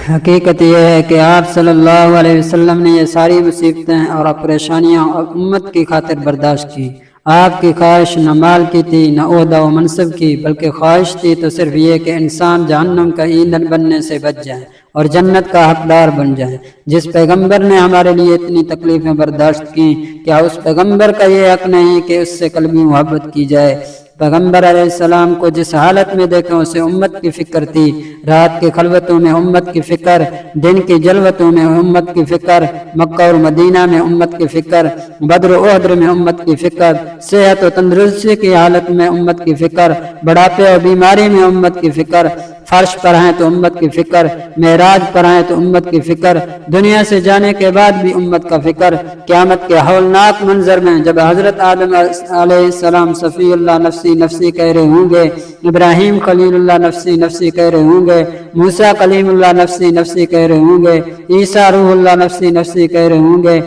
حقیقت یہ ہے کہ آپ صلی اللہ علیہ وسلم نے یہ ساری مصیبتیں اور پریشانیاں امت کی خاطر برداشت کی۔ آپ کی خواہش نہ مال کی تھی، نہ عہدہ و منصب کی، بلکہ خواہش تھی تو صرف یہ کہ انسان جہنم کا ایندھن بننے سے بچ جائیں اور جنت کا حقدار بن جائیں۔ جس پیغمبر نے ہمارے لیے اتنی تکلیفیں برداشت کی، کیا اس پیغمبر کا یہ حق نہیں کہ اس سے قلبی محبت کی جائے؟ پیغمبر علیہ السلام کو جس حالت میں دیکھیں اسے امت کی فکر تھی۔ رات کے خلوتوں میں امت کی فکر، دن کی جلوتوں میں امت کی فکر، مکہ اور مدینہ میں امت کی فکر، بدر و احد میں امت کی فکر، صحت و تندرستی کی حالت میں امت کی فکر، بڑھاپے اور بیماری میں امت کی فکر، فرش پر ہیں تو امت کی فکر، معراج پر ہیں تو امت کی فکر، دنیا سے جانے کے بعد بھی امت کا فکر۔ قیامت کے ہولناک منظر میں جب حضرت آدم علیہ السلام صفی اللہ نفسی نفسی کہہ رہے ہوں گے، ابراہیم خلیل اللہ نفسی نفسی کہہ رہے ہوں گے، موسیٰ کلیم اللہ نفسی نفسی کہہ رہے ہوں گے، عیسیٰ روح اللہ نفسی نفسی کہہ رہے ہوں گے،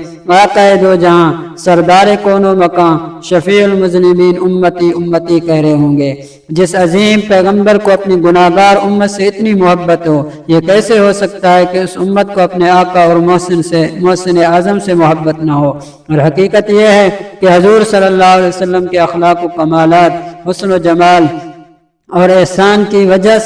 آقا دو جہاں سردار کون و مکان شفیع المذنبین امتی امتی کہہ رہے ہوں گے۔ جس عظیم پیغمبر کو اپنی گناہگار امت سے اتنی محبت ہو، یہ کیسے ہو سکتا ہے کہ اس امت کو اپنے آقا اور محسن اعظم سے محبت نہ ہو؟ اور حقیقت یہ ہے کہ حضور صلی اللہ علیہ وسلم کے اخلاق و کمالات، حسن و جمال اور احسان کی وجہ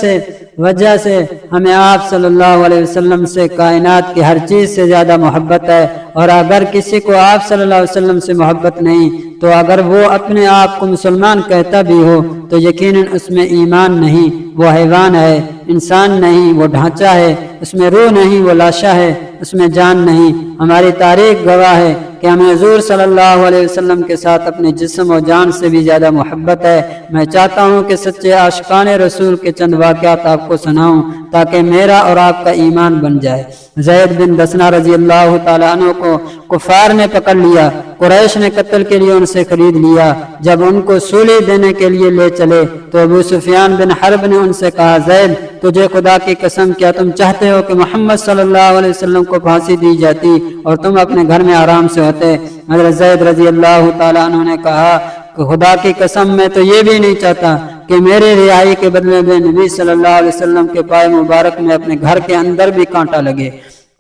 سے ہمیں آپ صلی اللہ علیہ وسلم سے کائنات کی ہر چیز سے زیادہ محبت ہے۔ اور اگر کسی کو آپ صلی اللہ علیہ وسلم سے محبت نہیں تو اگر وہ اپنے آپ کو مسلمان کہتا بھی ہو تو یقیناً اس میں ایمان نہیں، وہ حیوان ہے، انسان نہیں، وہ ڈھانچہ ہے، اس میں روح نہیں، وہ لاشا ہے، اس میں جان نہیں۔ ہماری تاریخ گواہ ہے کہ ہمیں حضور صلی اللہ علیہ وسلم کے ساتھ اپنے جسم و جان سے بھی زیادہ محبت ہے۔ میں چاہتا ہوں کہ سچے عاشقان رسول کے چند واقعات آپ کو سناؤں تاکہ میرا اور آپ کا ایمان بن جائے۔ زید بن دسنہ رضی اللہ تعالیٰ عنہ کو کفار نے پکڑ لیا، قریش نے قتل کے لیے ان سے خرید لیا۔ جب ان کو سولی دینے کے لیے لے چلے تو ابو سفیان بن حرب نے ان سے کہا، زید تجھے خدا کی قسم کیا تم چاہتے ہو کہ محمد صلی اللہ علیہ وسلم کو پھانسی دی جاتی اور تم اپنے گھر میں آرام سے ہوتے؟ حضرت زید رضی اللہ تعالیٰ عنہ نے کہا کہ خدا کی قسم میں تو یہ بھی نہیں چاہتا کہ میرے رہائی کے بدلے میں نبی صلی اللہ علیہ وسلم کے پائے مبارک میں اپنے گھر کے اندر بھی کانٹا لگے۔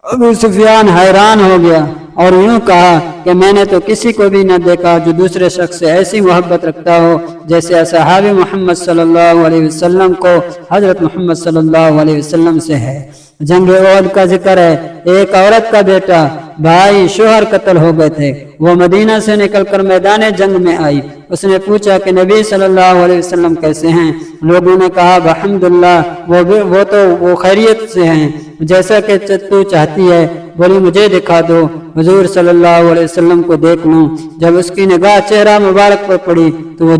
ابو سفیان حیران ہو گیا اور یوں کہا کہ میں نے تو کسی کو بھی نہ دیکھا جو دوسرے شخص سے ایسی محبت رکھتا ہو جیسے اصحاب محمد صلی اللہ علیہ وسلم کو حضرت محمد صلی اللہ علیہ وسلم سے ہے۔ جنگ احد کا ذکر ہے۔ ایک عورت کا بیٹا، بھائی، شوہر قتل ہو گئے تھے۔ وہ مدینہ سے نکل کر میدان جنگ میں آئی۔ اس نے پوچھا کہ نبی صلی اللہ علیہ وسلم کیسے ہیں؟ لوگوں نے کہا الحمدللہ، وہ خیریت سے ہیں جیسا کہ تو چاہتی ہے۔ بولی مجھے دکھا دو، حضور صلی اللہ علیہ وسلم کو دیکھ لوں۔ جب اس کی نگاہ چہرہ مبارک پر پڑی تو وہ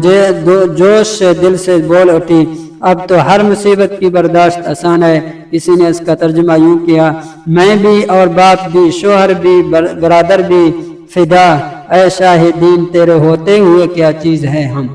جوش سے دل سے بول اٹھی، اب تو ہر مصیبت کی برداشت آسان ہے۔ کسی نے اس کا ترجمہ یوں کیا، میں بھی اور باپ بھی، شوہر بھی، برادر بھی فدا، اے شاہ دین تیرے ہوتے ہوئے کیا چیز ہے ہم۔